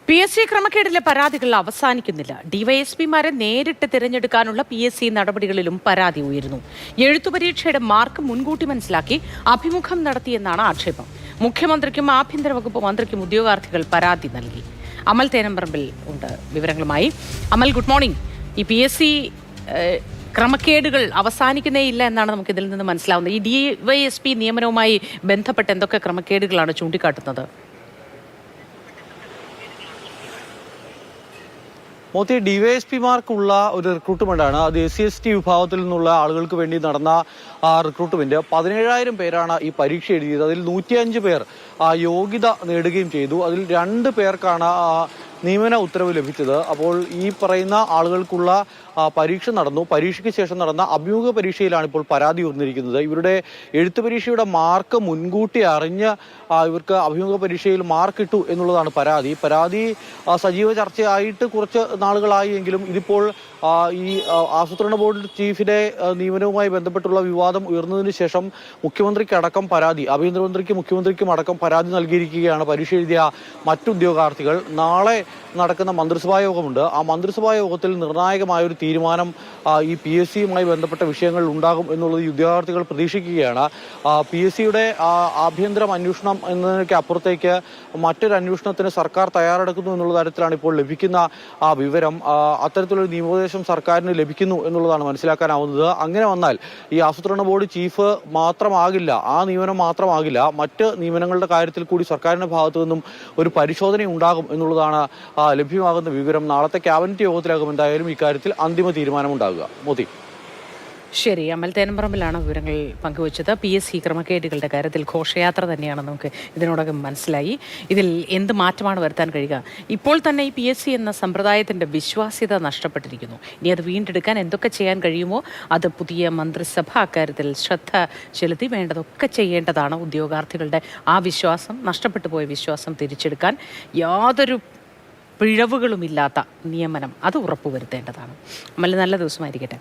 PSC ക്രമക്കേടിലെ പരാതികൾ അവസാനിക്കുന്നില്ല. ഡിവൈഎസ്പിമാരെ നേരിട്ട് തിരഞ്ഞെടുക്കാനുള്ള PSC നടപടികളിലും പരാതി ഉയരുന്നു. എഴുത്തുപരീക്ഷയുടെ മാർക്ക് മുൻകൂട്ടി മനസ്സിലാക്കി അഭിമുഖം നടത്തിയെന്നാണ് ആക്ഷേപം. മുഖ്യമന്ത്രിക്കും ആഭ്യന്തര വകുപ്പ് മന്ത്രിക്കും ഉദ്യോഗാർത്ഥികൾ പരാതി നൽകി. അമൽ തേനമ്പറമ്പിൽ ഉണ്ട് വിവരങ്ങളുമായി. അമൽ, ഗുഡ് മോർണിംഗ്. ഈ PSC ക്രമക്കേടുകൾ അവസാനിക്കുന്നേയില്ല എന്നാണ് നമുക്ക് ഇതിൽ നിന്ന് മനസ്സിലാവുന്നത്. ഈ DYSP നിയമനവുമായി ബന്ധപ്പെട്ട് എന്തൊക്കെ ക്രമക്കേടുകളാണ് ചൂണ്ടിക്കാട്ടുന്നത്? മോത്തി, ഡിവൈഎസ്പിമാർക്കുള്ള ഒരു റിക്രൂട്ട്മെന്റാണ്. അത് SC/ST വിഭാഗത്തിൽ നിന്നുള്ള ആളുകൾക്ക് വേണ്ടി നടന്ന റിക്രൂട്ട്മെന്റ്. 17,000 പേരാണ് ഈ പരീക്ഷ എഴുതിയത്. അതിൽ 105 പേർ യോഗ്യത നേടുകയും ചെയ്തു. അതിൽ 2 പേർക്കാണ് നിയമന ഉത്തരവ് ലഭിച്ചത്. അപ്പോൾ ഈ പറയുന്ന ആളുകൾക്കുള്ള പരീക്ഷ നടന്നു. പരീക്ഷയ്ക്ക് ശേഷം നടന്ന അഭിമുഖ പരീക്ഷയിലാണ് ഇപ്പോൾ പരാതി ഉയർന്നിരിക്കുന്നത്. ഇവരുടെ എഴുത്തു പരീക്ഷയുടെ മാർക്ക് മുൻകൂട്ടി അറിഞ്ഞ് ഇവർക്ക് അഭിമുഖ പരീക്ഷയിൽ മാർക്ക് ഇട്ടു എന്നുള്ളതാണ് പരാതി സജീവ ചർച്ചയായിട്ട് കുറച്ച് നാളുകളായി എങ്കിലും ഇതിപ്പോൾ ഈ ആസൂത്രണ ബോർഡ് ചീഫിന്റെ നിയമനവുമായി ബന്ധപ്പെട്ടുള്ള വിവാദം ഉയർന്നതിന് ശേഷം മുഖ്യമന്ത്രിക്കടക്കം മുഖ്യമന്ത്രിക്കും അടക്കം പരാതി നൽകിയിരിക്കുകയാണ് പരീക്ഷ എഴുതിയ മറ്റുദ്യോഗാർത്ഥികൾ. നാളെ നടക്കുന്ന മന്ത്രിസഭാ യോഗമുണ്ട്. ആ മന്ത്രിസഭാ യോഗത്തിൽ നിർണായകമായ ഒരു തീരുമാനം ഈ PSCയുമായി ബന്ധപ്പെട്ട വിഷയങ്ങളിൽ ഉണ്ടാകും എന്നുള്ളത് ഈ ഉദ്യോഗാർത്ഥികൾ പ്രതീക്ഷിക്കുകയാണ്. PSCയുടെ ആഭ്യന്തര അന്വേഷണം എന്നതിനൊക്കെ അപ്പുറത്തേക്ക് മറ്റൊരു അന്വേഷണത്തിന് സർക്കാർ തയ്യാറെടുക്കുന്നു എന്നുള്ള തരത്തിലാണ് ഇപ്പോൾ ലഭിക്കുന്ന വിവരം. അത്തരത്തിലൊരു നിയമോപദേശം സർക്കാരിന് ലഭിക്കുന്നു എന്നുള്ളതാണ് മനസ്സിലാക്കാനാവുന്നത്. അങ്ങനെ വന്നാൽ ഈ ആസൂത്രണ ബോർഡ് ചീഫ് മാത്രമാകില്ല, ആ നിയമനം മാത്രമാകില്ല, മറ്റ് നിയമനങ്ങളുടെ കാര്യത്തിൽ കൂടി സർക്കാരിന്റെ ഭാഗത്തു നിന്നും ഒരു പരിശോധന ഉണ്ടാകും എന്നുള്ളതാണ് ലഭ്യമാകുന്ന വിവരം. നാളത്തെ ക്യാബിനറ്റ് യോഗത്തിലാകും എന്തായാലും ഇക്കാര്യത്തിൽ അന്തിമ തീരുമാനമുണ്ടാകുക. മോദി. ശരി, അമൽ തേനമ്പറമ്പിലാണ് വിവരങ്ങൾ പങ്കുവച്ചത്. PSC ക്രമക്കേടുകളുടെ കാര്യത്തിൽ ഘോഷയാത്ര തന്നെയാണ് നമുക്ക് ഇതിനോടകം മനസ്സിലായി. ഇതിൽ എന്ത് മാറ്റമാണ് വരുത്താൻ കഴിയുക? ഇപ്പോൾ തന്നെ ഈ PSC എന്ന സമ്പ്രദായത്തിൻ്റെ വിശ്വാസ്യത നഷ്ടപ്പെട്ടിരിക്കുന്നു. ഇനി അത് വീണ്ടെടുക്കാൻ എന്തൊക്കെ ചെയ്യാൻ കഴിയുമോ അത് പുതിയ മന്ത്രിസഭ അക്കാര്യത്തിൽ ശ്രദ്ധ ചെലുത്തി വേണ്ടതൊക്കെ ചെയ്യേണ്ടതാണ്. ഉദ്യോഗാർത്ഥികളുടെ ആ വിശ്വാസം, നഷ്ടപ്പെട്ടു പോയ വിശ്വാസം തിരിച്ചെടുക്കാൻ യാതൊരു പിഴവുകളുമില്ലാത്ത നിയമനം അത് ഉറപ്പുവരുത്തേണ്ടതാണ്. അമൽ, നല്ല ദിവസമായിരിക്കട്ടെ.